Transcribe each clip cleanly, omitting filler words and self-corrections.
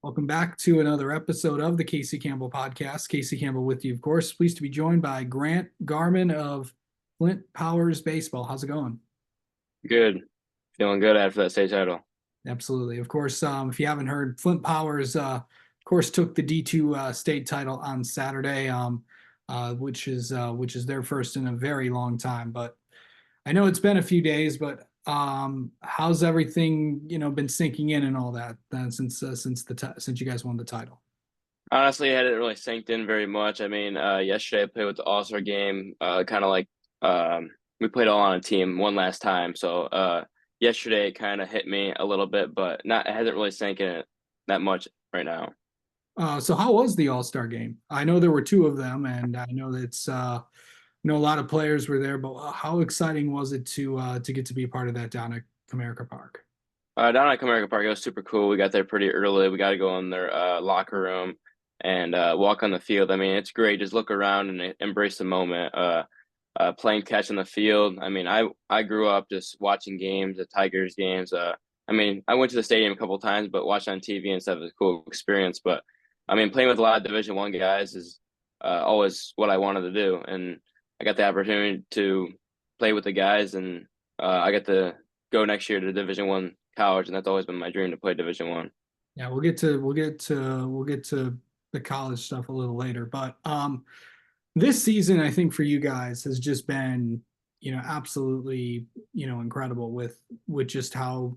Welcome back to another episode of the Casey Campbell podcast. Casey Campbell with you, of course. Pleased to be joined by Grant Garman of Flint Powers Baseball. How's it going? Good. Feeling good after that state title. Absolutely. Of course, if you haven't heard, Flint Powers, of course, took the D2 state title on Saturday, which is their first in a very long time. But I know it's been a few days, but how's everything been sinking in and all that since you guys won the title? Honestly, I hadn't really synced in very much. Yesterday I played with the All-Star game, kind of like we played all on a team one last time. So yesterday it kind of hit me a little bit, but not it hasn't really sank in that much right now. So how was the All-Star game? I know there were two of them, and I know that a lot of players were there, but how exciting was it to get to be a part of that down at Comerica Park? Down at Comerica Park, it was super cool. We got there pretty early. We got to go in their locker room and walk on the field. I mean, it's great. Just look around and embrace the moment. Playing catch on the field. I grew up just watching games, the Tigers games. I went to the stadium a couple of times, but watching on TV and stuff is a cool experience. But playing with a lot of Division One guys is always what I wanted to do, and I got the opportunity to play with the guys, and I got to go next year to Division One college, and that's always been my dream to play Division One. Yeah, we'll get to the college stuff a little later, but this season I think for you guys has just been absolutely incredible with just how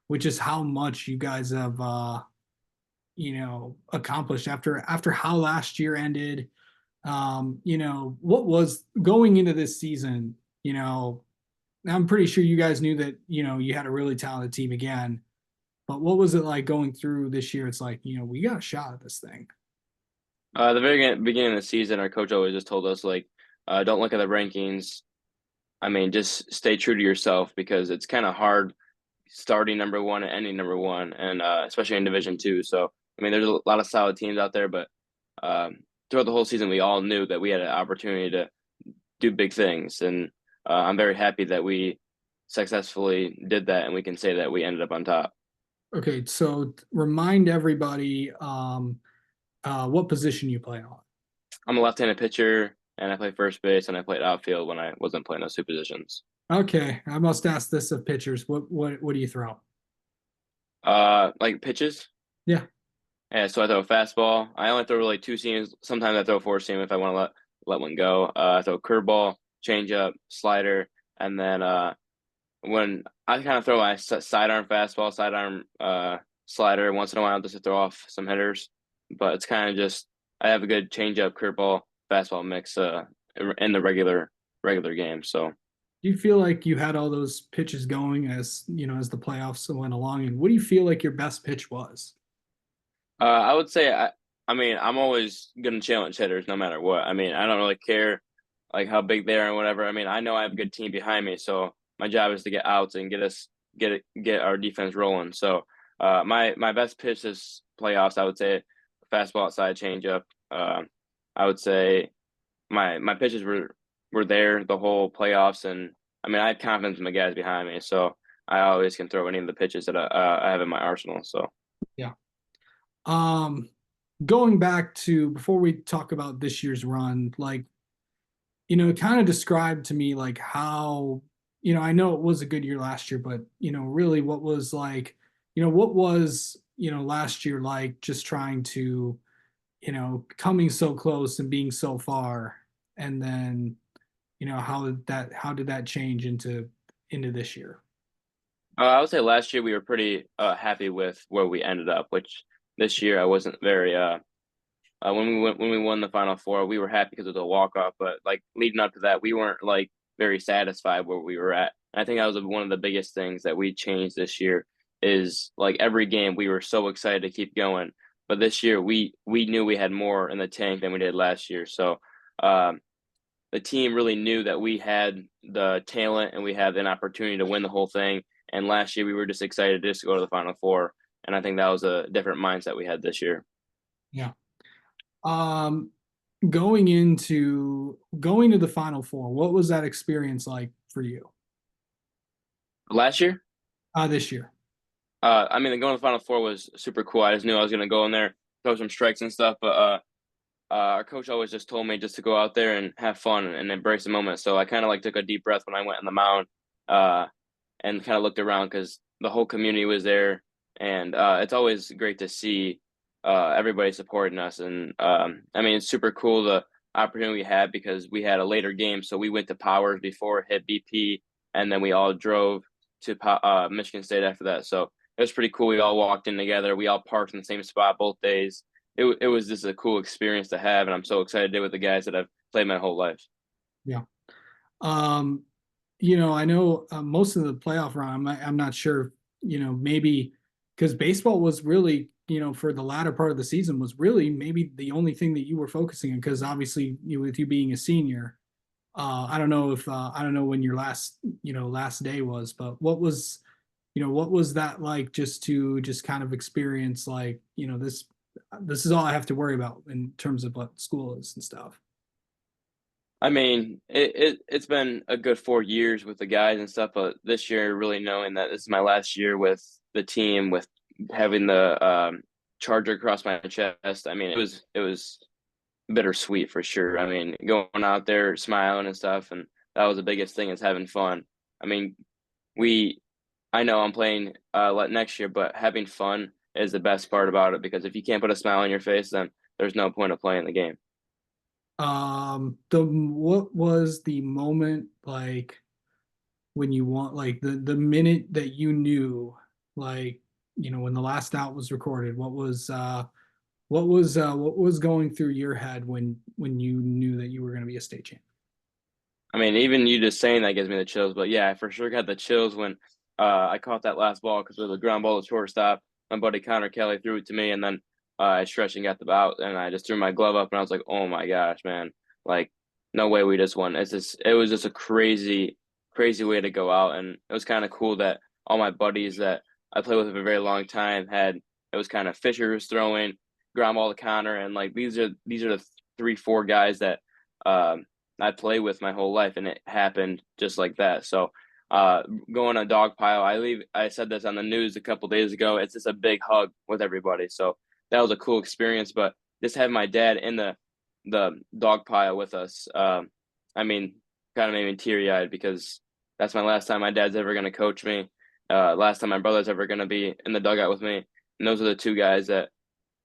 much you guys have accomplished after how last year ended. What was going into this season, I'm pretty sure you guys knew that, you had a really talented team again, but what was it like going through this year? It's like, we got a shot at this thing. The beginning of the season, our coach always just told us like, don't look at the rankings. Just stay true to yourself because it's kind of hard starting number one and ending number one, and especially in Division Two. So there's a lot of solid teams out there, but throughout the whole season, we all knew that we had an opportunity to do big things, and I'm very happy that we successfully did that, and we can say that we ended up on top. Okay, so remind everybody what position you play on. I'm a left-handed pitcher, and I play first base, and I played outfield when I wasn't playing those two positions. Okay, I must ask this of pitchers. What do you throw? Like pitches. Yeah. Yeah, so I throw a fastball. I only throw really two seams. Sometimes I throw a four seam if I want to let one go. I throw a curveball, changeup, slider, and then when I kind of throw my sidearm fastball, sidearm slider once in a while just to throw off some hitters. But it's kind of just I have a good changeup, curveball, fastball mix in the regular game. So Do you feel like you had all those pitches going as the playoffs went along? And what do you feel like your best pitch was? I would say I'm always gonna challenge hitters no matter what. I don't really care like how big they are and whatever. I know I have a good team behind me, so my job is to get outs and get our defense rolling. So my best pitch this playoffs, I would say fastball outside changeup. I would say my pitches were there the whole playoffs, and I had confidence in the guys behind me, so I always can throw any of the pitches that I have in my arsenal. So. Yeah. Um, Going back to before we talk about this year's run, like, it kind of described to me like how, I know it was a good year last year, but really what was, last year like just trying to, coming so close and being so far, and then, how did that change into this year? I would say last year we were pretty happy with where we ended up, which this year I wasn't very. When we won the Final Four, we were happy because it was a walk off. But like leading up to that, we weren't like very satisfied where we were at. And I think that was one of the biggest things that we changed this year. Is like every game we were so excited to keep going, but this year we knew we had more in the tank than we did last year. So the team really knew that we had the talent and we had an opportunity to win the whole thing. And last year we were just excited just to go to the Final Four. And I think that was a different mindset we had this year. Yeah. Um, going to the Final Four, what was that experience like for you Last year, this year? I mean, going to the Final Four was super cool. I just knew I was gonna go in there, throw some strikes and stuff. But our coach always just told me just to go out there and have fun and embrace the moment. So I kind of like took a deep breath when I went on the mound, uh, and kind of looked around because the whole community was there, and it's always great to see everybody supporting us. And I mean, it's super cool the opportunity we had because we had a later game, so we went to Powers before hit BP, and then we all drove to Michigan State after that. So it was pretty cool. We all walked in together. We all parked in the same spot both days. It was just a cool experience to have, and I'm so excited to do it with the guys that I've played my whole life. Yeah. Um, I know most of the playoff run. I'm not sure. Maybe because baseball was really, for the latter part of the season was really maybe the only thing that you were focusing on. Because obviously, with you being a senior, I don't know when your last day was, but what was that like just to just kind of experience like, this is all I have to worry about in terms of what school is and stuff. I mean, it's been a good 4 years with the guys and stuff, but this year, really knowing that this is my last year with the team, with having the charger across my chest. I mean, it was bittersweet for sure. I mean, going out there smiling and stuff, and that was the biggest thing is having fun. I mean, we I know I'm playing next year, but having fun is the best part about it because if you can't put a smile on your face, then there's no point of playing the game. The what was the moment like when you want like the minute that you knew like when the last out was recorded, what was going through your head when you knew that you were going to be a state champ? I mean, even you just saying that gives me the chills. But yeah, I for sure got the chills when I caught that last ball because it was a ground ball to shortstop. My buddy Connor Kelly threw it to me, and then I stretched and got the out, and I just threw my glove up, and I was like, "Oh my gosh, man! Like, no way we just won." It was just a crazy, crazy way to go out, and it was kind of cool that all my buddies that I played with for a very long time had it was kind of Fisher was throwing ground ball to Connor, and like these are the 3, 4 guys that. I play with my whole life, and it happened just like that. So, uh, going on dog pile, I said this on the news a couple days ago. It's just a big hug with everybody. So that was a cool experience. But just having my dad in the dog pile with us, I mean, kind of made me teary eyed because that's my last time my dad's ever going to coach me. Last time my brother's ever going to be in the dugout with me. And those are the 2 guys that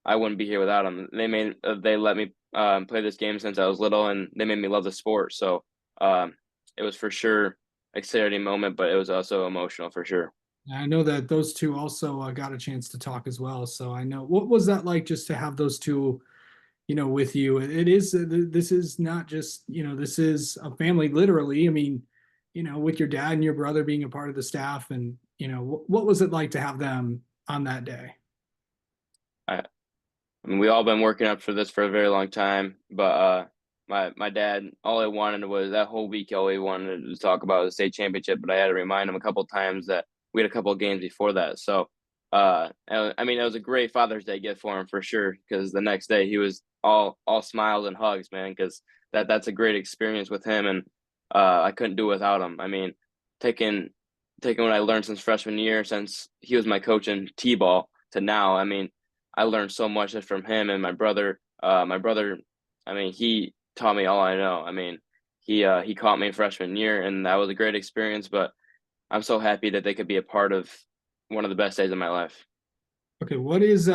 I wouldn't be here without them. They let me play this game since I was little, and they made me love the sport. So um, it was for sure exciting moment, but it was also emotional for sure. I know that those two also got a chance to talk as well. So I know what was that like just to have those two, with you. It is this is not just, this is a family literally. I mean, with your dad and your brother being a part of the staff, and what was it like to have them on that day? I, I mean, we all been working up for this for a very long time, but my dad, all he wanted was that whole week. All he wanted to talk about was the state championship, but I had to remind him a couple times that we had a couple of games before that. So, I mean, it was a great Father's Day gift for him for sure because the next day he was all smiles and hugs, man. Because that's a great experience with him, and I couldn't do it without him. I mean, taking taking what I learned since freshman year, since he was my coach in t-ball to now. I mean I learned so much from him and my brother. I mean, he taught me all I know. I mean, he caught me freshman year, and that was a great experience. But I'm so happy that they could be a part of one of the best days of my life. Okay, what is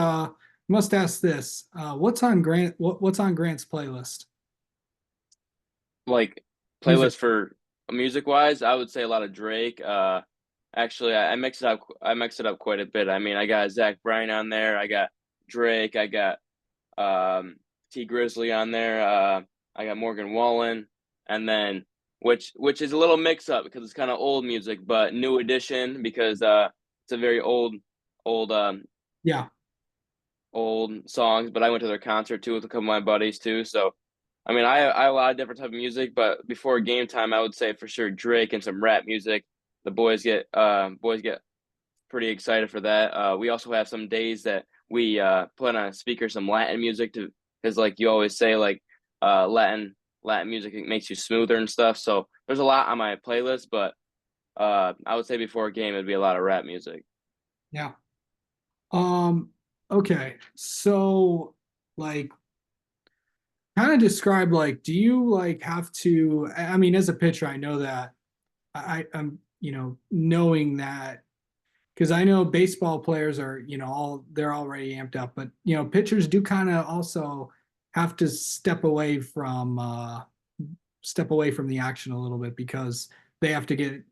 must ask this. What's on Grant's playlist? Like Music. playlist for music wise, I would say a lot of Drake. Actually, I mix it up. I mix it up quite a bit. I mean, I got Zach Bryan on there. I got Drake. I got um, T Grizzly on there. I got Morgan Wallen, and then which is a little mix up because it's kind of old music, but new edition because it's a very old Yeah. old songs. But I went to their concert too with a couple of my buddies too. So I mean, I have a lot of different type of music, but before game time, I would say for sure Drake and some rap music. The boys get pretty excited for that. We also have some days that we put on a speaker some Latin music to because like you always say like Latin music makes you smoother and stuff. So there's a lot on my playlist, but I would say before a game it'd be a lot of rap music. Yeah. Okay, so like kind of describe like do you like have to I mean as a pitcher I know that I'm knowing that because I know baseball players are all they're already amped up but pitchers do kind of also have to step away from the action a little bit because they have to get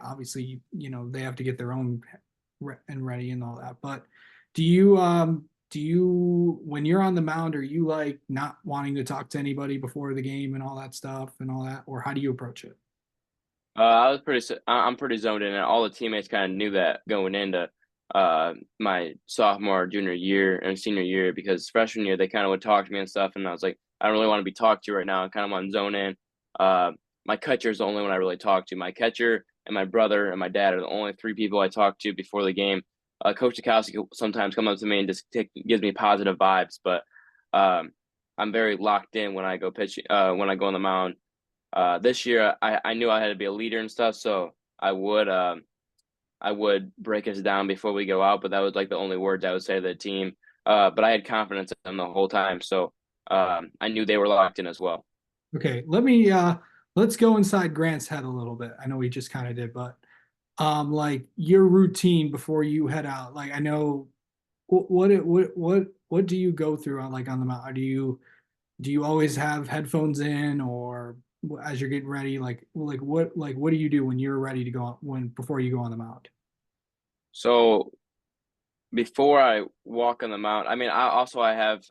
obviously they have to get their own and ready and all that. But do you when you're on the mound, are you like not wanting to talk to anybody before the game and all that stuff and all that, or how do you approach it? I'm pretty zoned in, and all the teammates kind of knew that going into my sophomore, junior year, and senior year. Because freshman year they kind of would talk to me and stuff, and I was like, I don't really want to be talked to right now. I kind of want to zone in. Uh, my catcher is the only one I really talk to. My catcher and my brother and my dad are the only three people I talk to before the game. Coach Sikowski sometimes comes up to me and just gives me positive vibes, but um, I'm very locked in when I go pitch. When I go on the mound this year, I knew I had to be a leader and stuff, so I would break us down before we go out, but that was like the only words I would say to the team. But I had confidence in them the whole time, so I knew they were locked in as well. Okay, let's go inside Grant's head a little bit. I know we just kind of did, but like your routine before you head out. Like I know what do you go through on like on the mountain? Do you always have headphones in or as you're getting ready like what do you do when you're ready to go on when before you go on the mound? So before I walk on the mount, I mean, I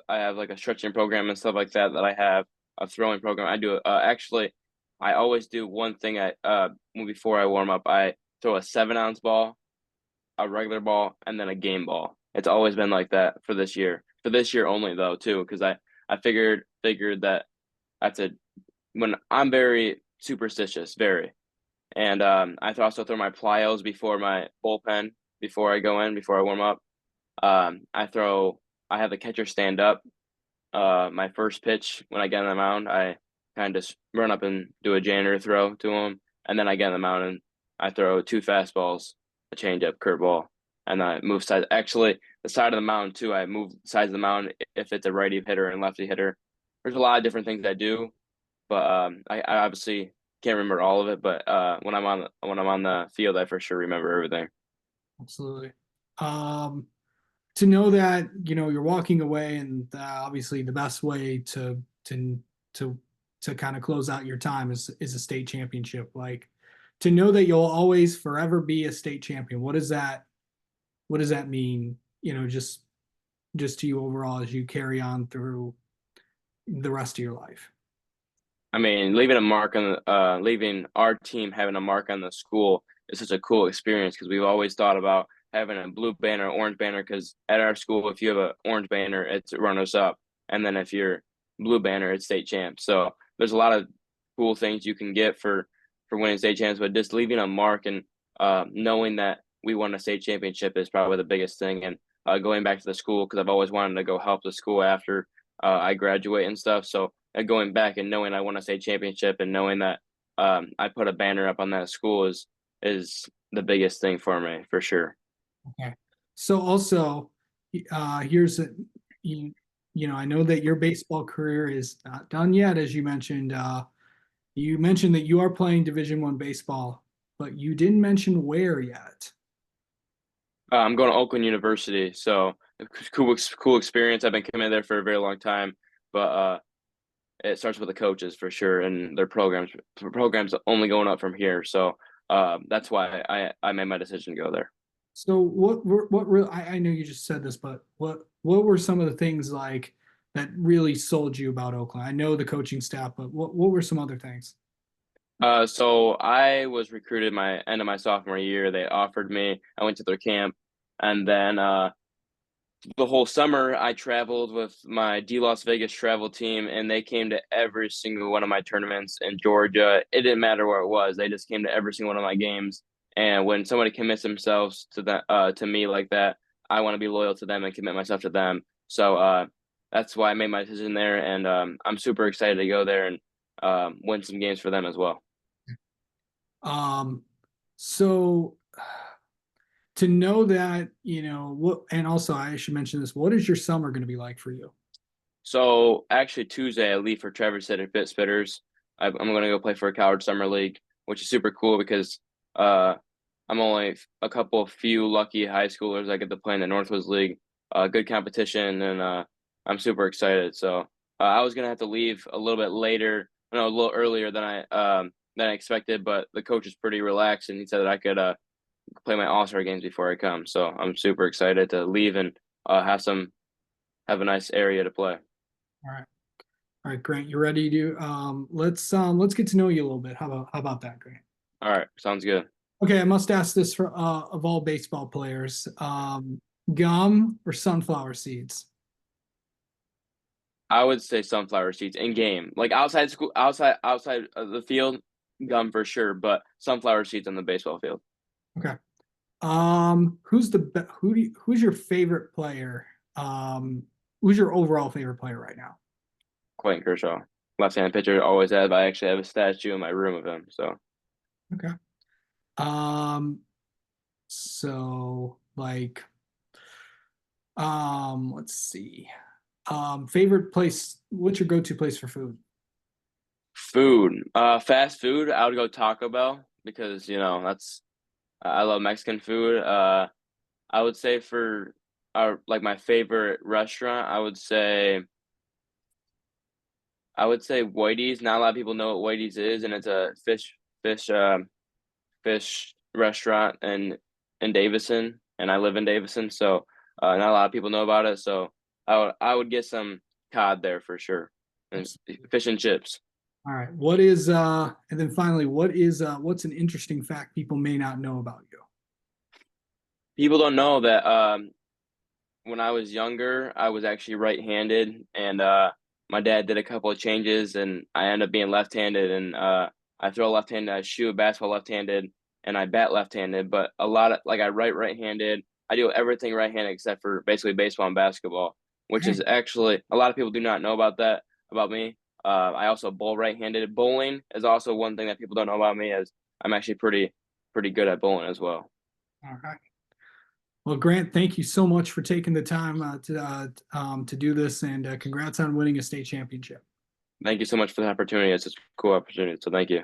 have like a stretching program and stuff like that that I have a throwing program. I do actually, I always do one thing. Before I warm up, I throw a 7 ounce ball, a regular ball, and then a game ball. It's always been like that for this year. For this year only though, too, because I figured that that's a when I'm very superstitious, very, and also throw my plyos before my bullpen before I go in before I warm up. I throw. I have the catcher stand up. My first pitch when I get on the mound, I kind of just run up and do a janitor throw to him, and then I get on the mound and I throw two fastballs, a changeup, curveball, and I move side. Actually, the side of the mound too. I move sides of the mound if it's a righty hitter and lefty hitter. There's a lot of different things I do, but I obviously can't remember all of it. But when I'm on the field, I for sure remember everything. Absolutely. Um, to know that you're walking away, and obviously the best way to to kind of close out your time is a state championship. Like to know that you'll always forever be a state champion. What does that mean? Just to you overall as you carry on through the rest of your life. I mean, leaving our team having a mark on the school is such a cool experience because we've always thought about having a blue banner, orange banner. Because at our school, if you have an orange banner, it's runners up, and then if you're blue banner, it's state champs. So there's a lot of cool things you can get for winning state champs, but just leaving a mark and knowing that we won a state championship is probably the biggest thing. And going back to the school because I've always wanted to go help the school after I graduate and stuff. So going back and knowing I won a state championship and knowing that I put a banner up on that school is the biggest thing for me for sure. Okay. So also, here's a, you, I know that your baseball career is not done yet, as you mentioned. You mentioned that you are playing Division I baseball, but you didn't mention where yet. I'm going to Oakland University, so cool experience. I've been committed there for a very long time, but it starts with the coaches for sure and their programs only going up from here. So that's why I made my decision to go there. So what real I know you just said this, but what were some of the things like that really sold you about Oakland? I know the coaching staff, but what were some other things? So I was recruited my end of my sophomore year. They offered me. I went to their camp, and then the whole summer I traveled with my D Las Vegas travel team, and they came to every single one of my tournaments in Georgia. It didn't matter where it was; they just came to every single one of my games. And when somebody commits themselves to me like that, I want to be loyal to them and commit myself to them. So that's why I made my decision there, and I'm super excited to go there and win some games for them as well. Um, so to know that, what, and also I should mention this, what is your summer going to be like for you? So actually Tuesday I leave for Traverse City Pit Spitters. I'm gonna go play for a college summer league, which is super cool because uh I'm only a couple of few lucky high schoolers that get to play in the Northwoods League. Good competition, and I'm super excited. So I was gonna have to leave a little bit later, no, a little earlier than I expected, but the coach is pretty relaxed, and he said that I could play my All-Star games before I come. So I'm super excited to leave and have a nice area to play. All right. All right, Grant, you ready to let's get to know you a little bit. How about that, Grant? All right, sounds good. Okay, I must ask this for of all baseball players. Gum or sunflower seeds? I would say sunflower seeds in game, like outside school, outside of the field, gum for sure, but sunflower seeds on the baseball field. Okay. Who's the who's your favorite player? Who's your overall favorite player right now? Clayton Kershaw, left-handed pitcher, always have. I actually have a statue in my room of him. So Okay. Um, so like, let's see. Favorite place, what's your go-to place for food? food, fast food, I would go Taco Bell because that's I love Mexican food. I would say for like my favorite restaurant, I would say Whitey's. Not a lot of people know what Whitey's is, and it's a fish fish restaurant in Davison, and I live in Davison, so not a lot of people know about it. So I would get some cod there for sure, and fish and chips. All right. What is and then finally, what's an interesting fact people may not know about you? People don't know that when I was younger, I was actually right-handed, and my dad did a couple of changes, and I ended up being left-handed, and I throw left-handed, I shoot a basketball left-handed, and I bat left-handed. But a lot of like I write right-handed, I do everything right-handed except for basically baseball and basketball, which is Dang. actually a lot of people do not know about that about me. I also bowl right-handed. Bowling is also one thing that people don't know about me, as I'm actually pretty good at bowling as well. All right. Well, Grant, thank you so much for taking the time to do this, and congrats on winning a state championship. Thank you so much for the opportunity. It's a cool opportunity. So thank you.